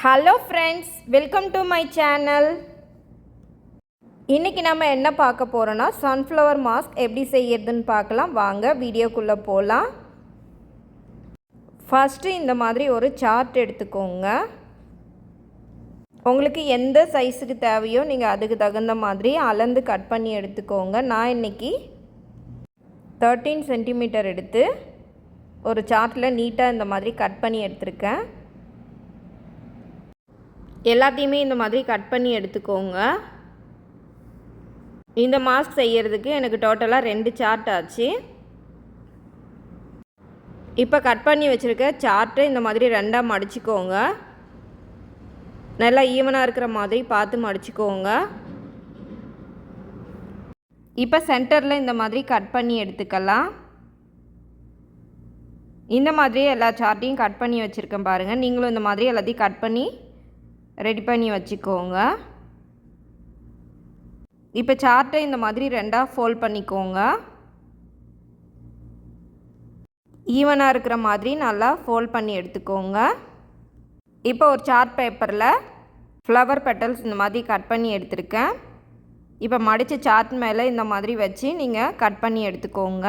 Hello friends, welcome to my channel. இன்றைக்கி நம்ம என்ன பார்க்க போகிறோன்னா சன்ஃப்ளவர் மாஸ்க் எப்படி செய்யறதுன்னு பார்க்கலாம். வாங்க வீடியோக்குள்ளே போகலாம். ஃபஸ்ட்டு இந்த மாதிரி ஒரு சார்ட் எடுத்துக்கோங்க. உங்களுக்கு எந்த சைஸுக்கு தேவையோ நீங்கள் அதுக்கு தகுந்த மாதிரி அளந்து கட் பண்ணி எடுத்துக்கோங்க. நான் இன்றைக்கி 13 சென்டிமீட்டர் எடுத்து ஒரு சார்ட்டில் நீட்டாக இந்த மாதிரி கட் பண்ணி எடுத்திருக்கேன். எல்லாத்தையுமே இந்த மாதிரி கட் பண்ணி எடுத்துக்கோங்க. இந்த மாஸ்க் செய்கிறதுக்கு எனக்கு டோட்டலாக 2 சார்ட் ஆச்சு. இப்போ கட் பண்ணி வச்சுருக்க சார்ட்டை இந்த மாதிரி 2ஆக மடிச்சுக்கோங்க. நல்லா ஈவனாக இருக்கிற மாதிரி பார்த்து மடிச்சுக்கோங்க. இப்போ சென்டரில் இந்த மாதிரி கட் பண்ணி எடுத்துக்கலாம். இந்த மாதிரி எல்லா சார்ட்டையும் கட் பண்ணி வச்சுருக்கேன் பாருங்கள். நீங்களும் இந்த மாதிரி எல்லாத்தையும் கட் பண்ணி ரெடி பண்ணி வச்சுக்கோங்க. இப்போ சார்ட்டை இந்த மாதிரி 2ஆக ஃபோல்ட் பண்ணிக்கோங்க. ஈவனாக இருக்கிற மாதிரி நல்லா ஃபோல்ட் பண்ணி எடுத்துக்கோங்க. இப்போ ஒரு சார்ட் பேப்பரில் ஃப்ளவர் பெட்டல்ஸ் இந்த மாதிரி கட் பண்ணி எடுத்துருக்கேன். இப்போ மடித்த சார்ட் மேலே இந்த மாதிரி வச்சு நீங்கள் கட் பண்ணி எடுத்துக்கோங்க.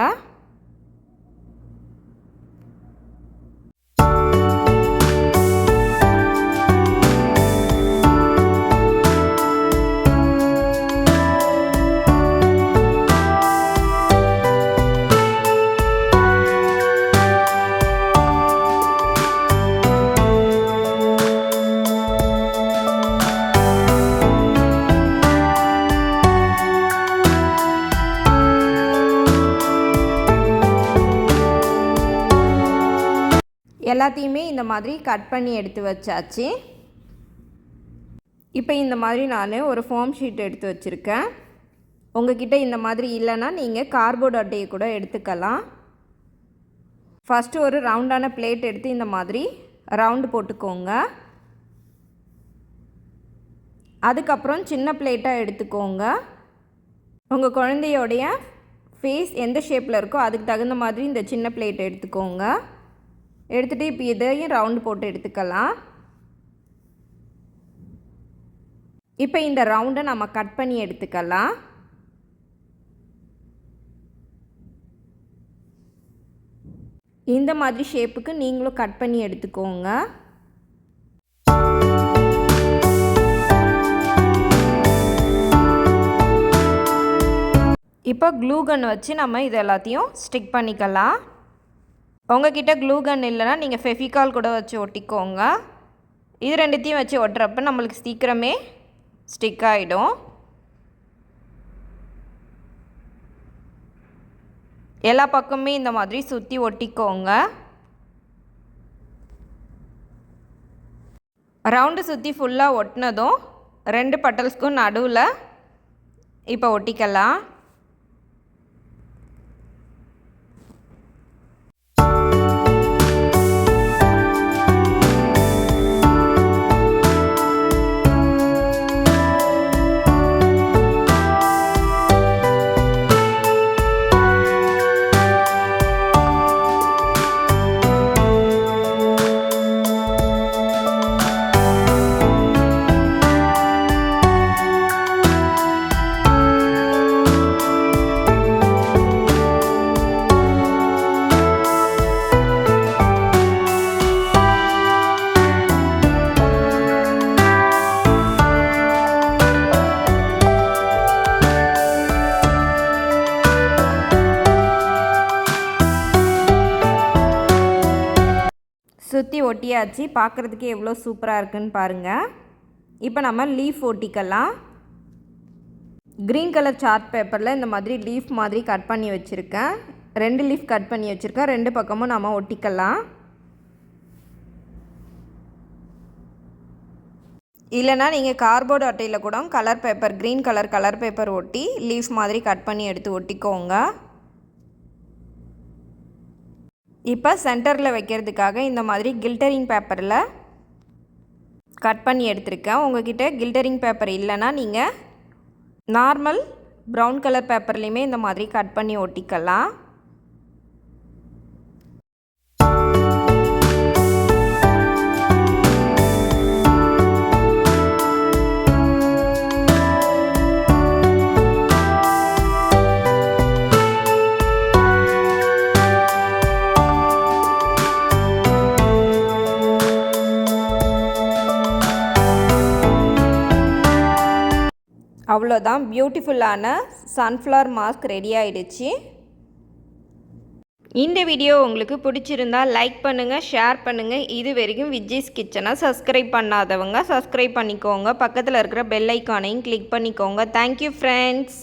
எல்லாத்தையுமே இந்த மாதிரி கட் பண்ணி எடுத்து வச்சாச்சு. இப்போ இந்த மாதிரி நான் ஒரு ஃபோம் ஷீட் எடுத்து வச்சுருக்கேன். உங்கள்கிட்ட இந்த மாதிரி இல்லைன்னா நீங்கள் கார்ட்போர்ட் அட்டையை கூட எடுத்துக்கலாம். ஃபஸ்ட்டு ஒரு ரவுண்டான பிளேட் எடுத்து இந்த மாதிரி ரவுண்டு போட்டுக்கோங்க. அதுக்கப்புறம் சின்ன பிளேட்டாக எடுத்துக்கோங்க. உங்கள் குழந்தையோடைய ஃபேஸ் எந்த ஷேப்பில் இருக்கோ அதுக்கு தகுந்த மாதிரி இந்த சின்ன பிளேட் எடுத்துக்கோங்க. எடுத்துகிட்டு இப்போ இதையும் ரவுண்டு போட்டு எடுத்துக்கலாம். இப்போ இந்த ரவுண்டை நம்ம கட் பண்ணி எடுத்துக்கலாம். இந்த மாதிரி ஷேப்புக்கு நீங்களும் கட் பண்ணி எடுத்துக்கோங்க. இப்போ க்ளூ கன் வச்சு நம்ம இது எல்லாத்தையும் ஸ்டிக் பண்ணிக்கலாம். உங்கள்கிட்ட க்ளூ கன் இல்லைன்னா நீங்கள் ஃபெவிகால் கூட வச்சு ஒட்டிக்கோங்க. இது ரெண்டுத்தையும் வச்சு ஒட்டுறப்ப நம்மளுக்கு சீக்கிரமே ஸ்டிக் ஆகிடும். எல்லா பக்கமே இந்த மாதிரி சுற்றி ஒட்டிக்கோங்க. ரவுண்டு சுற்றி ஃபுல்லாக ஒட்டினதும் 2 பட்டல்ஸ்க்கும் நடுவில் இப்போ ஒட்டிக்கலாம். சுற்றி ஒட்டியாச்சு. பார்க்குறதுக்கே எவ்வளோ சூப்பராக இருக்குன்னு பாருங்கள். இப்போ நம்ம லீஃப் ஒட்டிக்கலாம். க்ரீன் கலர் சார்ட் பேப்பரில் இந்த மாதிரி லீஃப் மாதிரி கட் பண்ணி வச்சுருக்கேன். 2 லீஃப் கட் பண்ணி வச்சுருக்கேன். 2 பக்கமும் நம்ம ஒட்டிக்கலாம். இல்லைனா நீங்கள் கார்ட்போர்ட் அட்டையில் கூட colour paper, green colour paper ஒட்டி லீஃப் மாதிரி கட் பண்ணி எடுத்து ஒட்டிக்கோங்க. இப்போ சென்டரில் வைக்கிறதுக்காக இந்த மாதிரி கில்டரிங் பேப்பரில் கட் பண்ணி எடுத்திருக்கேன். உங்கள்கிட்ட கில்டரிங் பேப்பர் இல்லைன்னா நீங்கள் நார்மல் ப்ரௌன் கலர் பேப்பர்லேயுமே இந்த மாதிரி கட் பண்ணி ஒட்டிக்கலாம். அவ்வளோதான், பியூட்டிஃபுல்லான சன்ஃப்ளவர் மாஸ்க் ரெடி ஆகிடுச்சு. இந்த வீடியோ உங்களுக்கு பிடிச்சிருந்தால் லைக் பண்ணுங்கள், ஷேர் பண்ணுங்கள். இது வரைக்கும் விஜய்ஸ் கிச்சனை சப்ஸ்கிரைப் பண்ணாதவங்க சப்ஸ்கிரைப் பண்ணிக்கோங்க. பக்கத்தில் இருக்கிற பெல் ஐக்கானையும் கிளிக் பண்ணிக்கோங்க. Thank you friends.